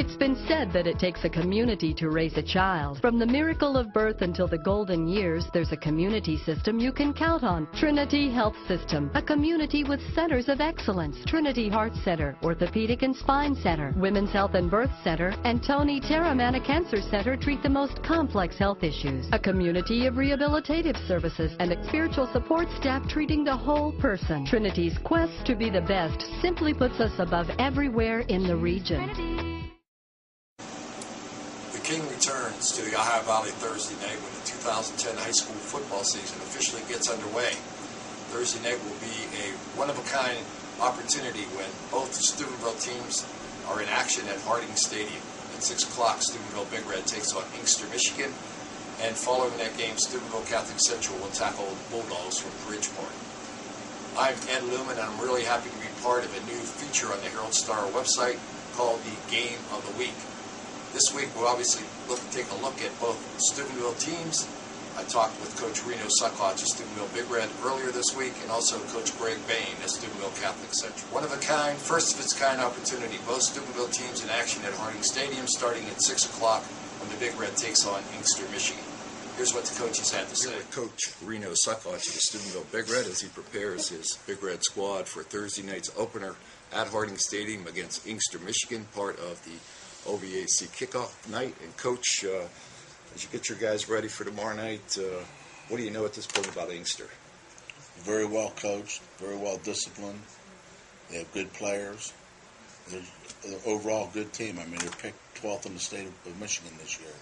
It's been said that it takes a community to raise a child. From the miracle of birth until the golden years, there's a community system you can count on. Trinity Health System, a community with centers of excellence. Trinity Heart Center, Orthopedic and Spine Center, Women's Health and Birth Center, and Tony Terramana Cancer Center treat the most complex health issues. A community of rehabilitative services and a spiritual support staff treating the whole person. Trinity's quest to be the best simply puts us above everywhere in the region. The King returns to the Ohio Valley Thursday night when the 2010 high school football season officially gets underway. Thursday night will be a one-of-a-kind opportunity when both Steubenville teams are in action at Harding Stadium. At 6 o'clock, Steubenville Big Red takes on Inkster, Michigan, and following that game, Steubenville Catholic Central will tackle Bulldogs from Bridgeport. I'm Ed Lumen, and I'm really happy to be part of a new feature on the Herald-Star website called the Game of the Week. This week, we'll obviously take a look at both Steubenville teams. I talked with Coach Reno Sucklodge of Steubenville Big Red earlier this week, and also Coach Greg Bain at Steubenville Catholic Central. One-of-a-kind, first-of-its-kind opportunity. Both Steubenville teams in action at Harding Stadium starting at 6 o'clock when the Big Red takes on Inkster, Michigan. Here's what the coaches had to say. Coach Reno Sucklodge of Steubenville Big Red as he prepares his Big Red squad for Thursday night's opener at Harding Stadium against Inkster, Michigan, part of the OVAC kickoff night. And Coach, as you get your guys ready for tomorrow night, what do you know at this point about Inkster? Very well coached, very well disciplined. They have good players. They're overall a good team. I mean, they're picked 12th in the state of Michigan this year.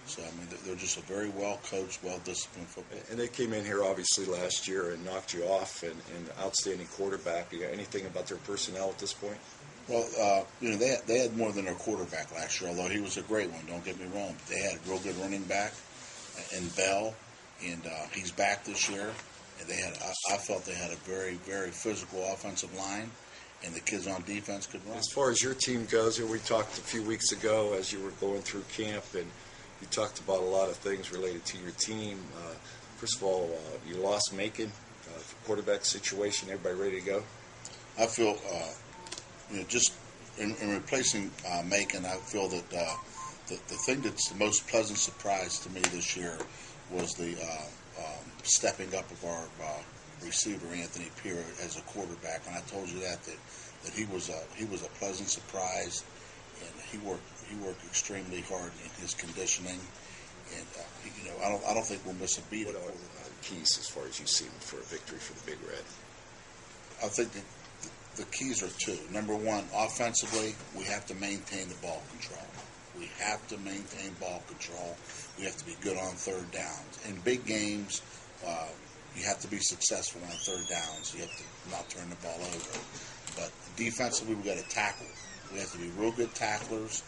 So, I mean, they're just a very well-coached, well-disciplined football. And they came in here, obviously, last year and knocked you off, and outstanding quarterback. You got anything about their personnel at this point? Well, they had more than their quarterback last year, although he was a great one, don't get me wrong. They had a real good running back in Bell, and he's back this year. And I felt they had a very, very physical offensive line, and the kids on defense could run. As far as your team goes, we talked a few weeks ago as you were going through camp, and you talked about a lot of things related to your team. First of all, you lost Macon, quarterback situation. Everybody ready to go? I feel, just in replacing Macon, I feel that the thing that's the most pleasant surprise to me this year was the stepping up of our receiver, Anthony Pierre, as a quarterback. And I told you that he was a pleasant surprise, and he worked extremely hard in his conditioning. And I don't think we'll miss a beat. What are the keys as far as you see them for a victory for the Big Red? I think the keys are two. Number one, offensively, we have to maintain the ball control. We have to maintain ball control. We have to be good on third downs. In big games, you have to be successful on third downs. You have to not turn the ball over. But defensively, we've got to tackle. We have to be real good tacklers.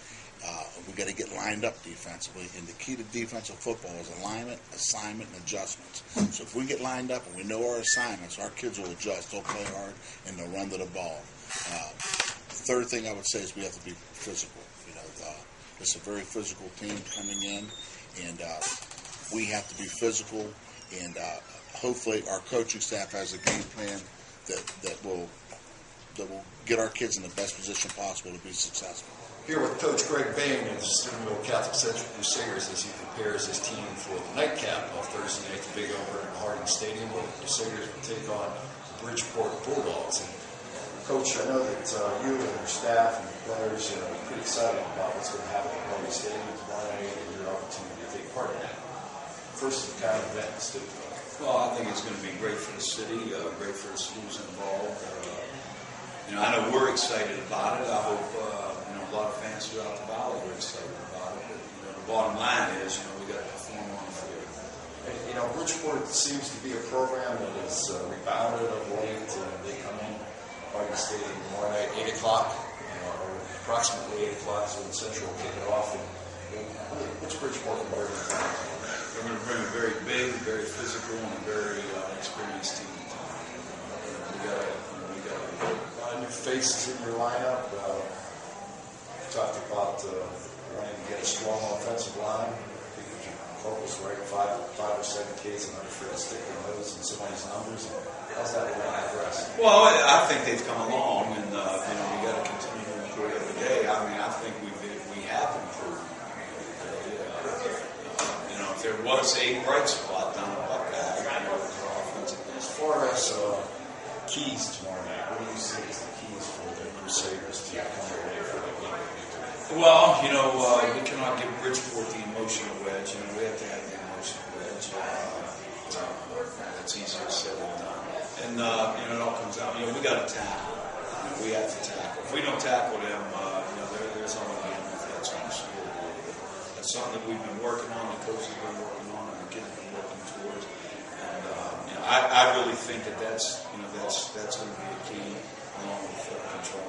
We've got to get lined up defensively. And the key to defensive football is alignment, assignment, and adjustments. So if we get lined up and we know our assignments, our kids will adjust. They'll play hard, and they'll run to the ball. The third thing I would say is we have to be physical. It's a very physical team coming in, and we have to be physical. And hopefully our coaching staff has a game plan that will get our kids in the best position possible to be successful. Here with Coach Greg Bain of the Steubenville Catholic Central Crusaders as he prepares his team for the nightcap of Thursday night, the big opener at Harding Stadium, where the Crusaders will take on the Bridgeport Bulldogs. And Coach, I know that you and your staff and your players are pretty excited about what's going to happen at Harding Stadium tomorrow night and your opportunity to take part in that. First kind of event in Steubenville. Well, I think it's going to be great for the city, great for the schools involved. I know we're excited about it. I hope a lot of fans throughout the valley are excited about it. But the bottom line is, we got to perform on the field. And, Bridgeport seems to be a program that has rebounded of late. They come in Harding Stadium tomorrow night, 8 o'clock, or approximately 8 o'clock, so the Central will kick it off. And what's Bridgeport going to bring? They're going to bring a very big, very physical, and a very experienced team. We got new faces in your lineup. Talked about wanting to get a strong offensive line. I think that your focus right 5 or 7 kids and not afraid to stick their nose in somebody's numbers. How's that going to progress? Well, I think they've come along, and we got to continue to improve every day. I mean, I think we there was a bright spot down at Buckeye, you know, for offensive. As far as keys tomorrow night, what do you see as the keys for the Crusaders to come away from the game? Well, you know, we cannot give Bridgeport the emotional wedge. You know, we have to have the emotional wedge. It's easier said than done. And, you know, it all comes out. You know, we got to tackle. You know, we have to tackle. If we don't tackle them, you know, there's only going to be that's on the scoreboard. That's something that we've been working on, the coaches have been working on, and the kids have been working towards. And, you know, I really think that's going to be a key along with control.